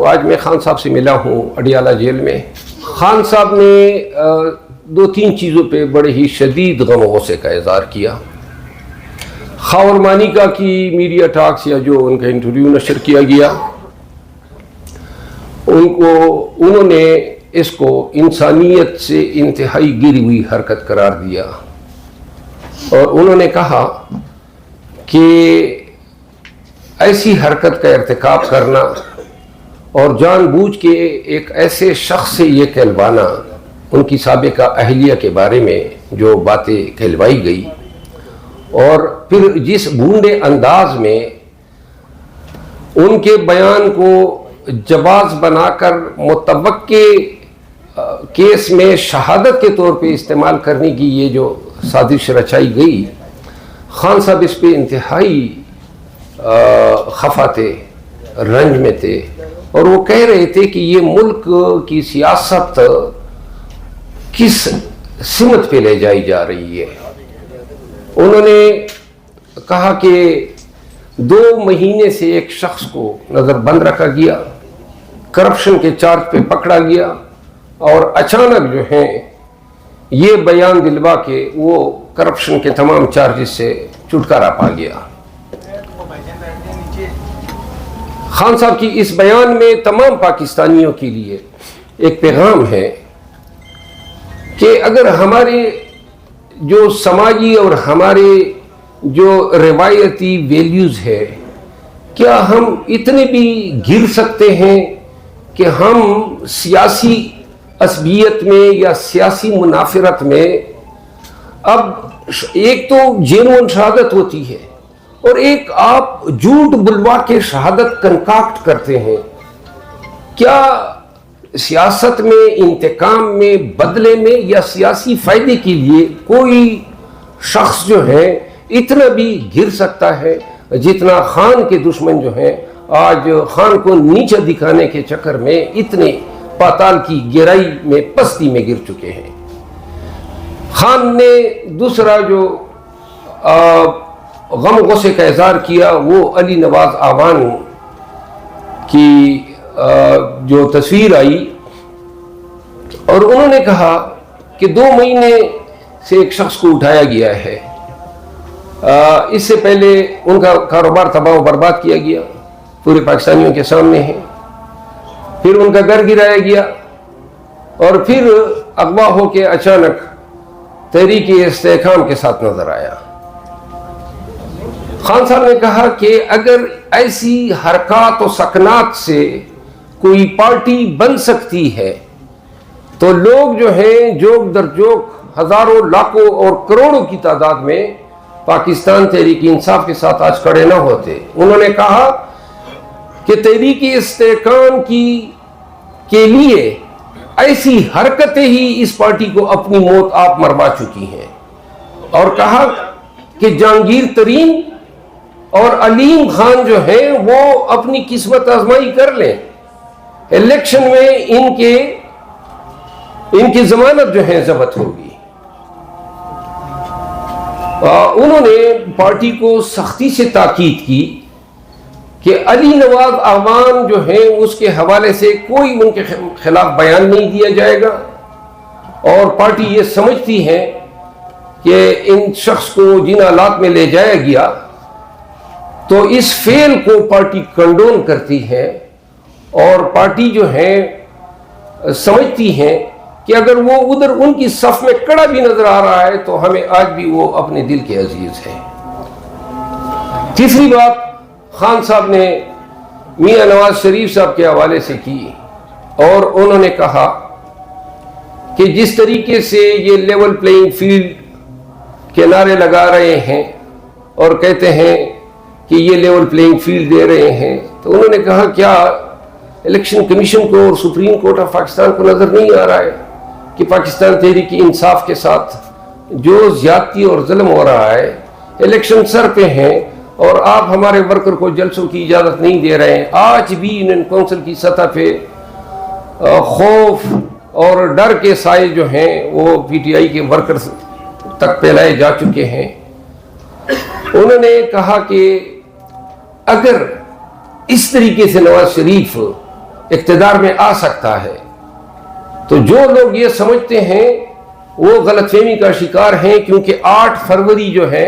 آج میں خان صاحب سے ملا ہوں اڈیالہ جیل میں. خان صاحب نے دو تین چیزوں پہ بڑے ہی شدید غم و غصے کا اظہار کیا. خاور مانیکا کی میڈیا ٹاکس یا جو ان کا انٹرویو نشر کیا گیا, انہوں نے اس کو انسانیت سے انتہائی گری ہوئی حرکت قرار دیا, اور انہوں نے کہا کہ ایسی حرکت کا ارتکاب کرنا اور جان بوجھ کے ایک ایسے شخص سے یہ کہلوانا, ان کی سابقہ اہلیہ کے بارے میں جو باتیں کہلوائی گئی, اور پھر جس بھونڈے انداز میں ان کے بیان کو جواز بنا کر متوقع کیس میں شہادت کے طور پہ استعمال کرنے کی یہ جو سازش رچائی گئی, خان صاحب اس پہ انتہائی خفا تھے, رنج میں تھے, اور وہ کہہ رہے تھے کہ یہ ملک کی سیاست کس سمت پہ لے جائی جا رہی ہے. انہوں نے کہا کہ 2 مہینے سے ایک شخص کو نظر بند رکھا گیا, کرپشن کے چارج پہ پکڑا گیا, اور اچانک جو ہیں یہ بیان دلوا کے وہ کرپشن کے تمام چارجز سے چھٹکارا پا گیا. خان صاحب کی اس بیان میں تمام پاکستانیوں کے لیے ایک پیغام ہے کہ اگر ہمارے جو سماجی اور ہمارے جو روایتی ویلیوز ہے, کیا ہم اتنے بھی گر سکتے ہیں کہ ہم سیاسی عصبیت میں یا سیاسی منافرت میں, اب ایک تو جینوئن شہادت ہوتی ہے اور ایک آپ جھوٹ بلوا کے شہادت کنکاکٹ کرتے ہیں, کیا سیاست میں, انتقام میں, بدلے میں یا سیاسی فائدے کے لیے کوئی شخص جو ہے اتنا بھی گر سکتا ہے جتنا خان کے دشمن جو ہیں آج خان کو نیچے دکھانے کے چکر میں اتنے پاتال کی گہرائی میں, پستی میں گر چکے ہیں. خان نے دوسرا جو غم و غصے کا اظہار کیا وہ علی نواز آوان کی جو تصویر آئی, اور انہوں نے کہا کہ 2 مہینے سے ایک شخص کو اٹھایا گیا ہے, اس سے پہلے ان کا کاروبار تباہ و برباد کیا گیا, پورے پاکستانیوں کے سامنے ہے, پھر ان کا گھر گرایا گیا, اور پھر اغوا ہو کے اچانک تحریک استحکام کے ساتھ نظر آیا. خان صاحب نے کہا کہ اگر ایسی حرکات و سکنات سے کوئی پارٹی بن سکتی ہے تو لوگ جو ہیں جوک در جوک ہزاروں, لاکھوں اور کروڑوں کی تعداد میں پاکستان تحریک انصاف کے ساتھ آج کھڑے نہ ہوتے. انہوں نے کہا کہ تحریک استحکام کے لیے ایسی حرکتیں ہی اس پارٹی کو اپنی موت آپ مروا چکی ہیں, اور کہا کہ جہانگیر ترین اور علیم خان جو ہیں وہ اپنی قسمت آزمائی کر لیں, الیکشن میں ان کی ضمانت جو ہے ضبط ہوگی. انہوں نے پارٹی کو سختی سے تاکید کی کہ علی نواز آوان جو ہیں اس کے حوالے سے کوئی ان کے خلاف بیان نہیں دیا جائے گا, اور پارٹی یہ سمجھتی ہے کہ ان شخص کو جن حالات میں لے جایا گیا تو اس فعل کو پارٹی کنڈون کرتی ہے, اور پارٹی جو ہے سمجھتی ہے کہ اگر وہ ادھر ان کی صف میں کڑا بھی نظر آ رہا ہے تو ہمیں آج بھی وہ اپنے دل کے عزیز ہیں. تیسری بات خان صاحب نے میاں نواز شریف صاحب کے حوالے سے کی, اور انہوں نے کہا کہ جس طریقے سے یہ لیول پلینگ فیلڈ کے نعرے لگا رہے ہیں اور کہتے ہیں کہ یہ لیول پلینگ فیلڈ دے رہے ہیں, تو انہوں نے کہا کیا الیکشن کمیشن کو اور سپریم کورٹ آف پاکستان کو نظر نہیں آ رہا ہے کہ پاکستان تحریک انصاف کے ساتھ جو زیادتی اور ظلم ہو رہا ہے, الیکشن سر پہ ہیں اور آپ ہمارے ورکر کو جلسوں کی اجازت نہیں دے رہے ہیں. آج بھی یونین کونسل کی سطح پہ خوف اور ڈر کے سائے جو ہیں وہ پی ٹی آئی کے ورکر تک پھیلائے جا چکے ہیں. انہوں نے کہا کہ اگر اس طریقے سے نواز شریف اقتدار میں آ سکتا ہے. تو جو لوگ یہ سمجھتے ہیں وہ غلط فہمی کا شکار ہیں، کیونکہ 8 فروری جو ہے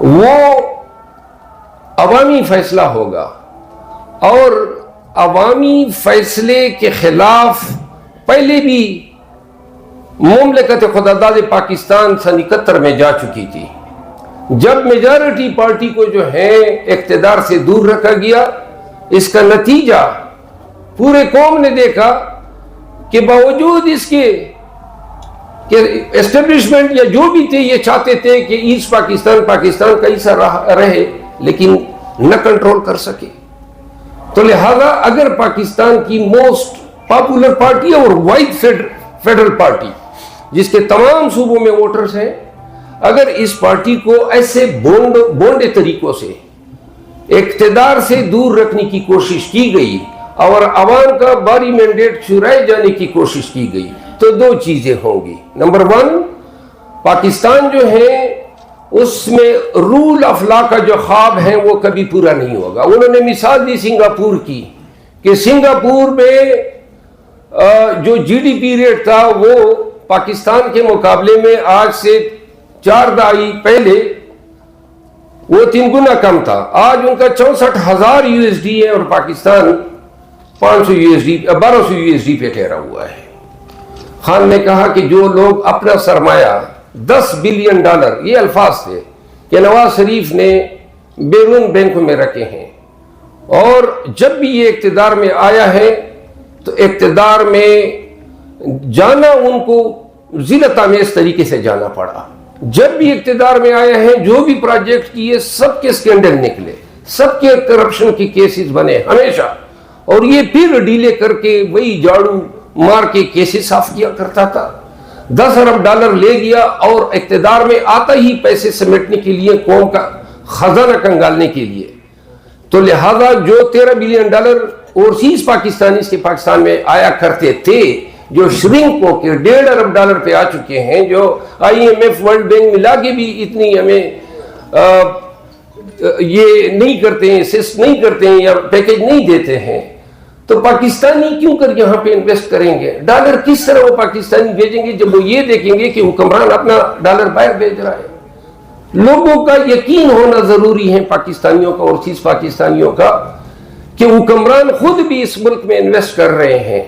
وہ عوامی فیصلہ ہوگا، اور عوامی فیصلے کے خلاف پہلے بھی مملکت خداداد پاکستان سن 71 میں جا چکی تھی، جب میجارٹی پارٹی کو جو ہے اقتدار سے دور رکھا گیا. اس کا نتیجہ پورے قوم نے دیکھا کہ باوجود اس کے کہ اسٹیبلشمنٹ یا جو بھی تھے یہ چاہتے تھے کہ ایسٹ پاکستان کا حصہ رہے، لیکن نہ کنٹرول کر سکے. تو لہذا اگر پاکستان کی موسٹ پاپولر پارٹی اور وائڈ فیڈرل پارٹی جس کے تمام صوبوں میں ووٹرز ہیں، اگر اس پارٹی کو ایسے بونڈے طریقوں سے اقتدار سے دور رکھنے کی کوشش کی گئی اور عوام کا باری مینڈیٹ چرائے جانے کی کوشش کی گئی، تو 2 چیزیں ہوں گی. نمبر 1، پاکستان جو ہے اس میں رول آف لا کا جو خواب ہے وہ کبھی پورا نہیں ہوگا. انہوں نے مثال دی سنگاپور کی کہ سنگاپور میں جو جی ڈی پی ریٹ تھا وہ پاکستان کے مقابلے میں آج سے 4 دہائی پہلے وہ 3 گنا کم تھا. آج ان کا 64,000 USD ہے اور پاکستان 1200 USD پہ ٹھہرا ہوا ہے. خان نے کہا کہ جو لوگ اپنا سرمایہ $10 بلین، یہ الفاظ تھے کہ نواز شریف نے بیرون بینکوں میں رکھے ہیں، اور جب بھی یہ اقتدار میں آیا ہے تو اقتدار میں جانا ان کو ذلت آمیز طریقے سے جانا پڑا. جب بھی اقتدار میں آیا ہے جو بھی پروجیکٹ کیے سب کے سکینڈل نکلے، سب کے کرپشن کے کیسز بنے ہمیشہ، اور یہ پھر ڈیلے کر کے وہی جھاڑو مار کے کیسز صاف کیا کرتا تھا. $10 ارب لے گیا اور اقتدار میں آتا ہی پیسے سمیٹنے کے لیے، قوم کا خزانہ کنگالنے کے لیے. تو لہذا جو $13 بلین اوورسیز پاکستانی کے پاکستان میں آیا کرتے تھے، جو شرنک ہو کے $1.5 ارب پہ آ چکے ہیں، جو IMF ورلڈ بینک ملا کے بھی اتنی ہمیں یہ نہیں کرتے ہیں، اسسٹ نہیں کرتے ہیں یا پیکیج نہیں دیتے ہیں، تو پاکستانی کیوں کر یہاں پہ انویسٹ کریں گے؟ ڈالر کس طرح وہ پاکستانی بھیجیں گے جب وہ یہ دیکھیں گے کہ حکمران اپنا ڈالر باہر بھیج رہا ہے؟ لوگوں کا یقین ہونا ضروری ہے، پاکستانیوں کا اور اوورسیز پاکستانیوں کا، کہ حکمران خود بھی اس ملک میں انویسٹ کر رہے ہیں.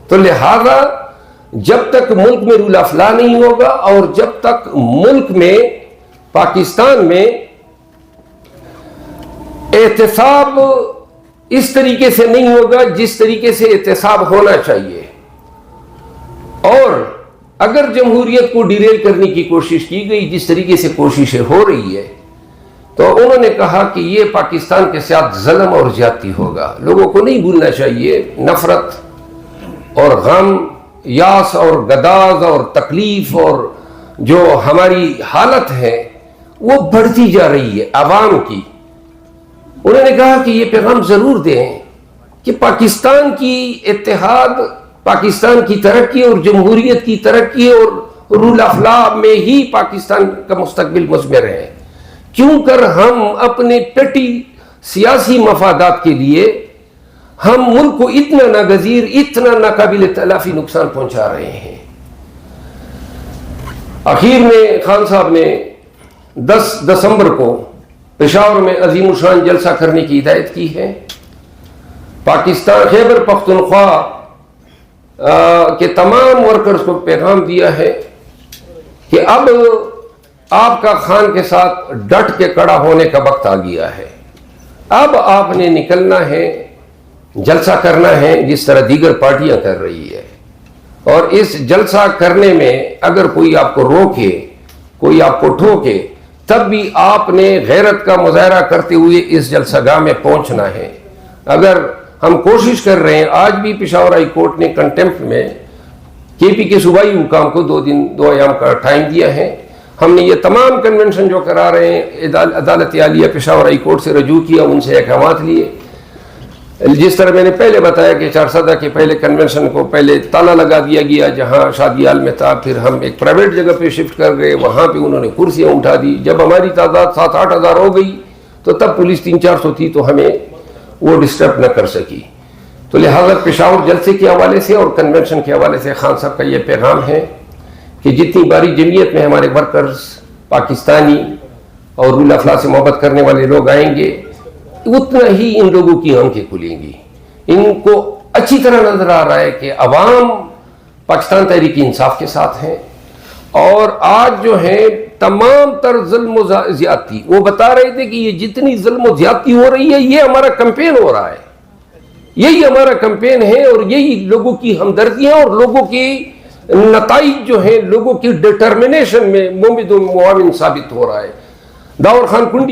تو لہذا جب تک ملک میں رول آف لا نہیں ہوگا اور جب تک ملک میں پاکستان میں احتساب اس طریقے سے نہیں ہوگا جس طریقے سے احتساب ہونا چاہیے، اور اگر جمہوریت کو ڈیریل کرنے کی کوشش کی گئی جس طریقے سے کوششیں ہو رہی ہے، تو انہوں نے کہا کہ یہ پاکستان کے ساتھ ظلم اور زیادتی ہوگا. لوگوں کو نہیں بھولنا چاہیے، نفرت اور غم، یاس اور گداز اور تکلیف اور جو ہماری حالت ہے وہ بڑھتی جا رہی ہے عوام کی. انہوں نے کہا کہ یہ پیغام ضرور دیں کہ پاکستان کی اتحاد، پاکستان کی ترقی اور جمہوریت کی ترقی اور رول آف لا میں ہی پاکستان کا مستقبل مضمر ہے. کیوں کر ہم اپنے پیٹی سیاسی مفادات کے لیے ہم ملک کو اتنا ناگزیر، اتنا ناقابل تلافی نقصان پہنچا رہے ہیں. آخر میں خان صاحب نے 10 دسمبر کو پشاور میں عظیم الشان جلسہ کرنے کی ہدایت کی ہے. پاکستان خیبر پختونخوا کے تمام ورکرز کو پیغام دیا ہے کہ اب آپ کا خان کے ساتھ ڈٹ کے کڑا ہونے کا وقت آ گیا ہے. اب آپ نے نکلنا ہے، جلسہ کرنا ہے جس طرح دیگر پارٹیاں کر رہی ہے، اور اس جلسہ کرنے میں اگر کوئی آپ کو روکے، کوئی آپ کو ٹھوکے، تب بھی آپ نے غیرت کا مظاہرہ کرتے ہوئے اس جلسہ گاہ میں پہنچنا ہے. اگر ہم کوشش کر رہے ہیں، آج بھی پشاور ہائی کورٹ نے کنٹمپٹ میں کے پی کے صوبائی حکام کو 2 ایام کا ٹائم دیا ہے. ہم نے یہ تمام کنونشن جو کرا رہے ہیں عدالت عالیہ پشاور ہائی کورٹ سے رجوع کیا، ان سے احکامات لیے. جس طرح میں نے پہلے بتایا کہ 4 کے پہلے کنونشن کو پہلے تالا لگا دیا گیا جہاں شادی حال میں تھا، پھر ہم ایک پرائیویٹ جگہ پہ شفٹ کر گئے، وہاں پہ انہوں نے کرسیاں اٹھا دی. جب ہماری تعداد 7-8 ہزار ہو گئی تو تب پولیس 300-400 تھی تو ہمیں وہ ڈسٹرب نہ کر سکی. تو لہٰذا پشاور جلسے کے حوالے سے اور کنونشن کے حوالے سے خان صاحب کا یہ پیغام ہے کہ جتنی باری جمعیت میں ہمارے ورکرز پاکستانی اور رول آف لا سے محبت کرنے والے لوگ آئیں گے اتنا ہی ان لوگوں کی آنکھیں کھلیں گی. ان کو اچھی طرح نظر آ رہا ہے کہ عوام پاکستان تحریک انصاف کے ساتھ ہیں، اور آج جو ہے تمام تر ظلم و زیادتی، وہ بتا رہے تھے کہ یہ جتنی ظلم و زیادتی ہو رہی ہے یہ ہمارا کمپین ہو رہا ہے، یہی ہمارا کمپین ہے، اور یہی لوگوں کی ہمدردیاں اور لوگوں کی نتائج جو ہیں لوگوں کی ڈٹرمنیشن میں مومد و معاون ثابت ہو رہا ہے. داور خان کنڈی